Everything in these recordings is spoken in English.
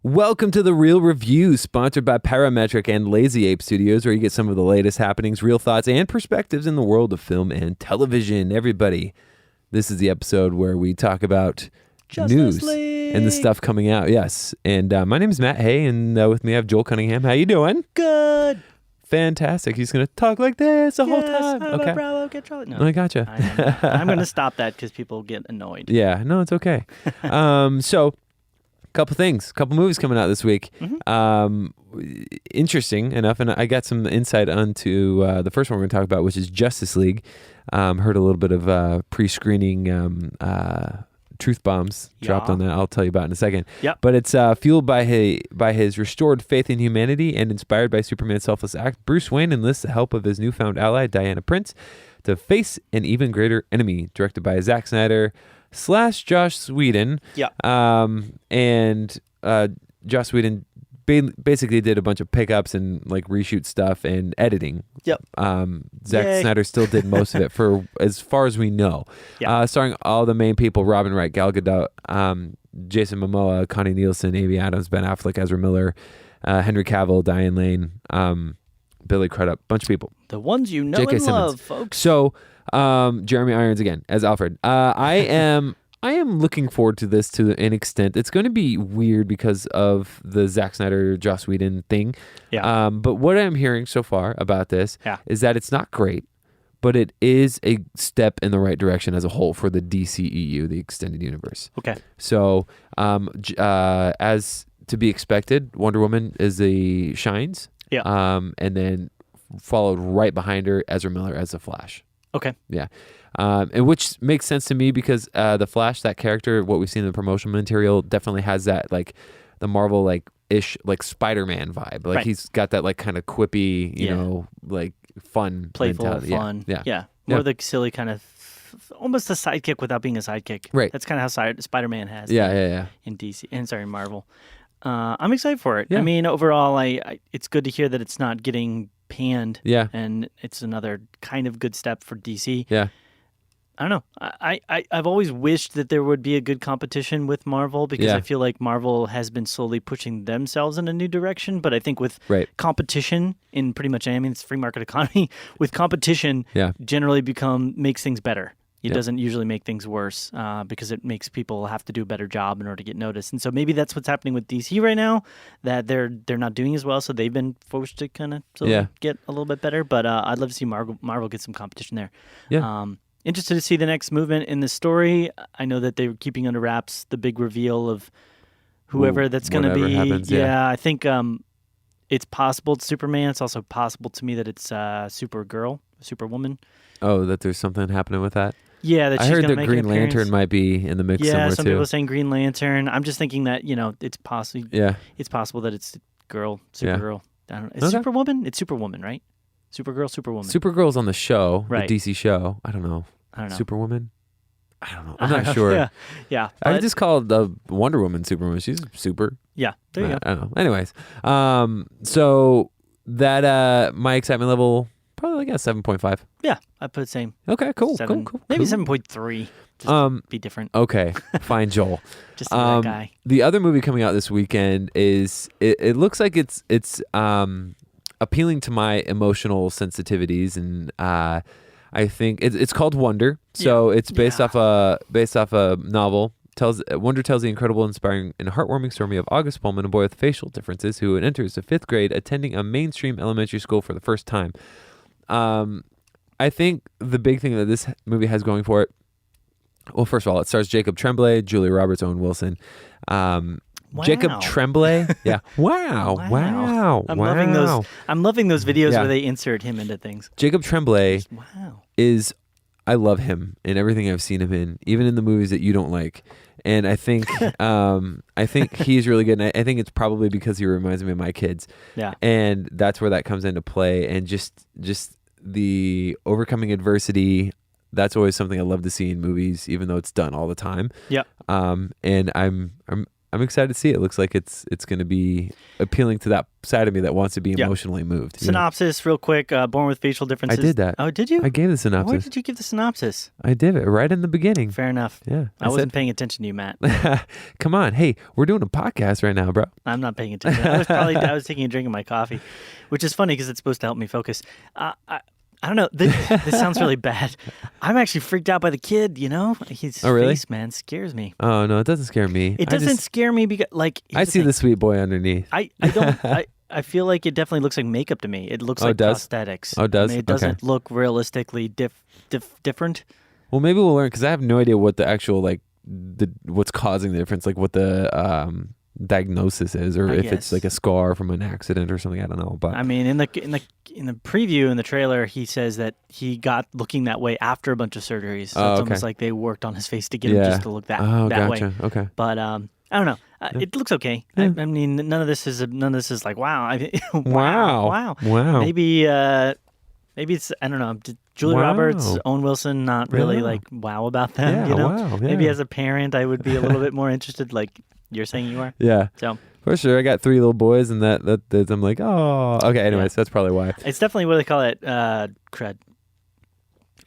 Welcome to The Real Review, sponsored by Parametric and Lazy Ape Studios, where you get some of the latest happenings, real thoughts, and perspectives in the world of film and television. Everybody, this is the episode where we talk about news and the stuff coming out. Yes, and my name is Matt Hay, and with me I have Joel Cunningham. How you doing? Good. Fantastic. He's going to talk like this the whole time. Okay. Bravo, get Charlie. No, I gotcha. I'm going to stop that because people get annoyed. Yeah, no, it's okay. So... couple movies coming out this week. Interesting enough, and I got some insight onto the first one we're going to talk about, which is Justice League. Heard a little bit of pre-screening truth bombs dropped on that. I'll tell you about in a second. Yep. But it's fueled by his restored faith in humanity and inspired by Superman's selfless act. Bruce Wayne enlists the help of his newfound ally, Diana Prince, to face an even greater enemy. Directed by Zack Snyder / Joss Whedon. Yeah. And Joss Whedon basically did a bunch of pickups and like reshoot stuff and editing. Yep. Zack Snyder still did most of it for as far as we know. Yeah. Starring all the main people: Robin Wright, Gal Gadot, Jason Momoa, Connie Nielsen, Amy Adams, Ben Affleck, Ezra Miller, Henry Cavill, Diane Lane, Billy Crudup, bunch of people. The ones you know J.K. and Simmons. love, folks. So, Jeremy Irons again as Alfred. I am looking forward to this to an extent. It's going to be weird because of the Zack Snyder, Joss Whedon thing. Yeah. But what I'm hearing so far about this is that it's not great, but it is a step in the right direction as a whole for the DCEU, the extended universe. Okay. So, as to be expected, Wonder Woman shines. Yeah. And then followed right behind her, Ezra Miller as the Flash. Okay. Yeah. And which makes sense to me because the Flash, that character, what we've seen in the promotional material, definitely has that like the Marvel ish Spider-Man vibe. Like he's got that like kind of quippy, you know, like fun, playful, mentality. fun. Yeah. More the silly kind of, almost a sidekick without being a sidekick. Right. That's kind of how Spider-Man has. Yeah. In DC, in Marvel. I'm excited for it. Yeah. I mean, overall, it's good to hear that it's not getting panned. Yeah. And it's another kind of good step for DC. Yeah. I don't know. I've always wished that there would be a good competition with Marvel because I feel like Marvel has been slowly pushing themselves in a new direction. But I think with competition in pretty much, it's free market economy, with competition generally makes things better. It doesn't usually make things worse because it makes people have to do a better job in order to get noticed. And so maybe that's what's happening with DC right now, that they're not doing as well, so they've been forced to kind of get a little bit better. But I'd love to see Marvel get some competition there. Yeah. Interested to see the next movement in the story. I know that they're keeping under wraps the big reveal of whoever that's going to be. Happens, I think it's possible it's Superman. It's also possible to me that it's Superwoman. Oh, that there's something happening with that? Yeah, that I she's heard gonna that make Green an appearance. Lantern might be in the mix somewhere too. Yeah, some people are saying Green Lantern. I'm just thinking that, it's possible. Yeah. It's possible that it's Supergirl. I don't know. It's Okay. Superwoman? It's Superwoman, right? Superwoman. Supergirl's on the show, Right. the DC show. I don't know. Superwoman? I don't know. I'm not sure. Yeah. I just called the Wonder Woman Superwoman. She's super. Yeah, there you go. I don't know. Anyways, so that my excitement level probably like a 7.5. Yeah, I put same. Okay, cool. 7, Cool. Maybe 7.3. Just to be different. Okay, fine, Joel. Just to be that guy. The other movie coming out this weekend is it looks like it's appealing to my emotional sensitivities, and I think it's called Wonder. So it's based off a novel. Wonder tells the incredible, inspiring, and heartwarming story of August Pullman, a boy with facial differences who enters the 5th grade attending a mainstream elementary school for the first time. I think the big thing that this movie has going for it, well, first of all, it stars Jacob Tremblay, Julia Roberts, Owen Wilson. Wow. Jacob Tremblay. Yeah. Wow. I'm loving those videos where they insert him into things. Jacob Tremblay Wow. I love him in everything I've seen him in, even in the movies that you don't like. And I think he's really good. And I think it's probably because he reminds me of my kids. Yeah. And that's where that comes into play. And just the overcoming adversity, that's always something I love to see in movies, even though it's done all the time. Yeah. And I'm I'm excited to see it. It looks like it's going to be appealing to that side of me that wants to be emotionally moved. Synopsis, real quick. Born with facial differences. I did that. Oh, did you? I gave the synopsis. Where did you give the synopsis? I did it right in the beginning. Fair enough. Yeah. I wasn't paying attention to you, Matt. Come on. Hey, we're doing a podcast right now, bro. I'm not paying attention. I was taking a drink of my coffee, which is funny because it's supposed to help me focus. I don't know. This sounds really bad. I'm actually freaked out by the kid, His face, man, scares me. Oh, no, it doesn't scare me. It doesn't scare me because, I see the sweet boy underneath. I don't... I feel like it definitely looks like makeup to me. It looks like prosthetics. Oh, it does? It doesn't look realistically different. Well, maybe we'll learn because I have no idea what the actual, what's causing the difference, like what the diagnosis is, or if it's like a scar from an accident or something. I don't know. But I mean, in the preview, in the trailer, he says that he got looking that way after a bunch of surgeries. So it's almost like they worked on his face to get him just to look that way. Okay. But I don't know. It looks okay. Yeah. I mean, none of this is like wow. Wow. Maybe it's, I don't know. Julia Roberts, Owen Wilson, not really wow about them. Wow. Maybe as a parent, I would be a little bit more interested. Like you're saying you are. Yeah. So for sure, I got 3 little boys, and that I'm like, oh, okay. Anyways, that's probably why. It's definitely what they call it, cred.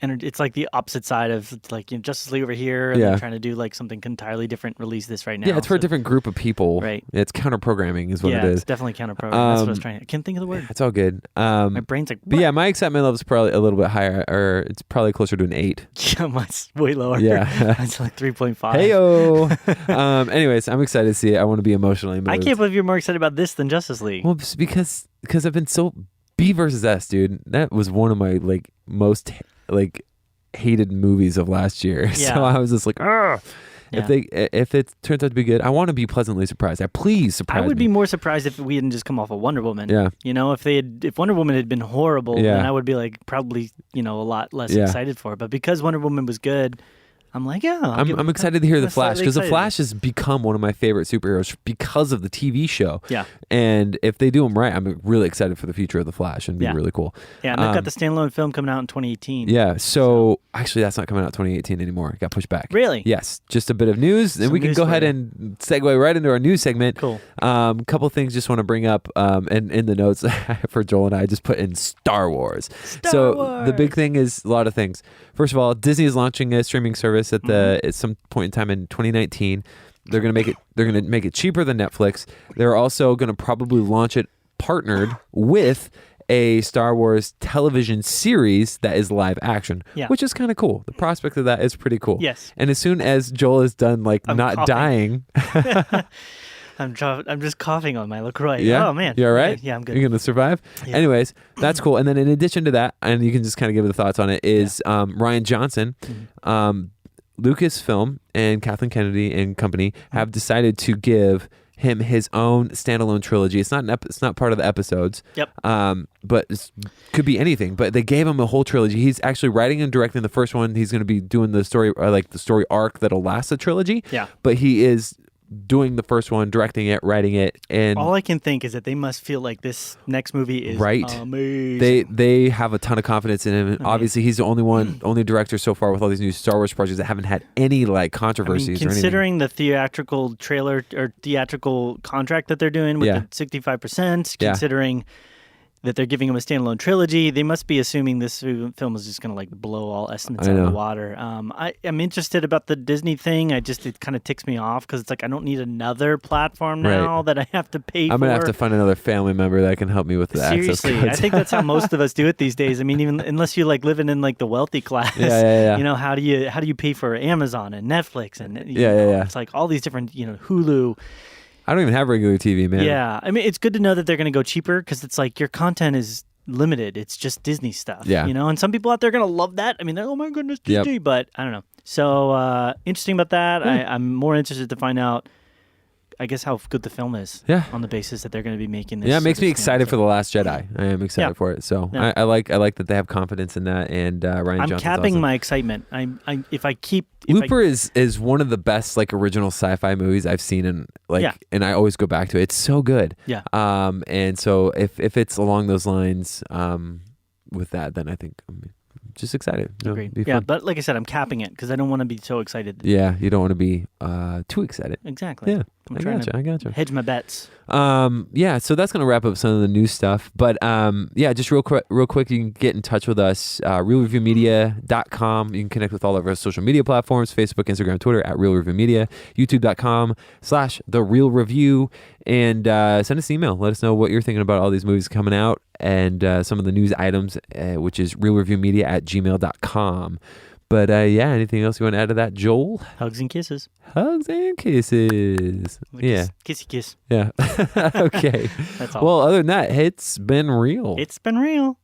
And it's like the opposite side of Justice League over here, and they're trying to do something entirely different. Release this right now. Yeah, it's for a different group of people. Right. It's counter programming, is what it is. Yeah, it's definitely counter programming. That's what I was trying. I can't think of the word. It's all good. My brain's like. What? But yeah, my excitement level is probably a little bit higher, or it's probably closer to an 8. Yeah, mine's way lower. Yeah, it's like 3.5. Heyo. Anyways, I'm excited to see it. I want to be emotionally moved. I can't believe you're more excited about this than Justice League. Well, because I've been so B versus S, dude. That was one of my most hated movies of last year. Yeah. So I was just like, ah. Yeah. If it turns out to be good, I want to be pleasantly surprised. Please surprise me. I would be more surprised if we hadn't just come off of Wonder Woman. Yeah. If Wonder Woman had been horrible, then I would be probably a lot less excited for it. But because Wonder Woman was good, I'm like, I'm excited to hear The Flash, because The Flash has become one of my favorite superheroes because of the TV show. Yeah. And if they do them right, I'm really excited for the future of The Flash, and be really cool. Yeah, and they've got the standalone film coming out in 2018. Yeah, so actually that's not coming out 2018 anymore. It got pushed back. Really? Yes. Just a bit of news, and we can go ahead and segue right into our news segment. Cool. Couple things just want to bring up, and in the notes for Joel and I just put in Star Wars. Star Wars. The big thing is a lot of things. First of all, Disney is launching a streaming service at some point in time in 2019. They're gonna make it cheaper than Netflix. They're also gonna probably launch it partnered with a Star Wars television series that is live action, which is kind of cool. The prospect of that is pretty cool. Yes. And as soon as Joel is done, not coughing. dying. I'm just coughing on my LaCroix. Yeah? Oh, man. You all right? Yeah, I'm good. You're going to survive? Yeah. Anyways, that's cool. And then in addition to that, and you can just kind of give the thoughts on it, is Rian Johnson, Lucasfilm, and Kathleen Kennedy and company have decided to give him his own standalone trilogy. It's not part of the episodes. Yep. But it could be anything. But they gave him a whole trilogy. He's actually writing and directing the first one. He's going to be doing the story, the story arc that'll last the trilogy. Yeah. But he is doing the first one, directing it, writing it, and all I can think is that they must feel like this next movie is amazing. They have a ton of confidence in him. And obviously, he's the only director so far with all these new Star Wars projects that haven't had any controversies. Considering the theatrical trailer or theatrical contract that they're doing with the 65%, considering that they're giving him a standalone trilogy, they must be assuming this film is just going to blow all estimates out of the water. I'm interested about the Disney thing. It kind of ticks me off because it's I don't need another platform now that I have to pay for. I'm going to have to find another family member that can help me with the Seriously, access codes. I think that's how most of us do it these days. I mean, even unless you're living in the wealthy class, how do you pay for Amazon and Netflix and it's all these different Hulu. I don't even have regular TV, man. Yeah. I mean, it's good to know that they're going to go cheaper because it's your content is limited. It's just Disney stuff. Yeah. And some people out there are going to love that. I mean, they're, oh my goodness, Disney. But I don't know. So interesting about that. I'm more interested to find out, I guess, how good the film is on the basis that they're going to be making this. Yeah, it makes me excited for The Last Jedi. I am excited for it. So I like that they have confidence in that, and Rian Johnson's capping awesome. my excitement. Looper is one of the best sci-fi movies I've seen, and I always go back to it. It's so good. Yeah. And so if it's along those lines with that, then I think just excited. Agreed. Yeah, but like I said, I'm capping it because I don't want to be so excited. Yeah, you don't want to be too excited. Exactly. Yeah, I'm trying to hedge my bets. Yeah, so that's gonna wrap up some of the new stuff. But yeah, just real quick, you can get in touch with us. RealReviewMedia.com. You can connect with all of our social media platforms: Facebook, Instagram, Twitter at Real Review Media. YouTube.com/TheRealReview. And send us an email. Let us know what you're thinking about all these movies coming out and some of the news items, which is realreviewmedia@gmail.com. But yeah, anything else you want to add to that, Joel? Hugs and kisses. Hugs and kisses. Yeah. Kissy kiss. Yeah. Okay. That's all. Well, other than that, it's been real. It's been real.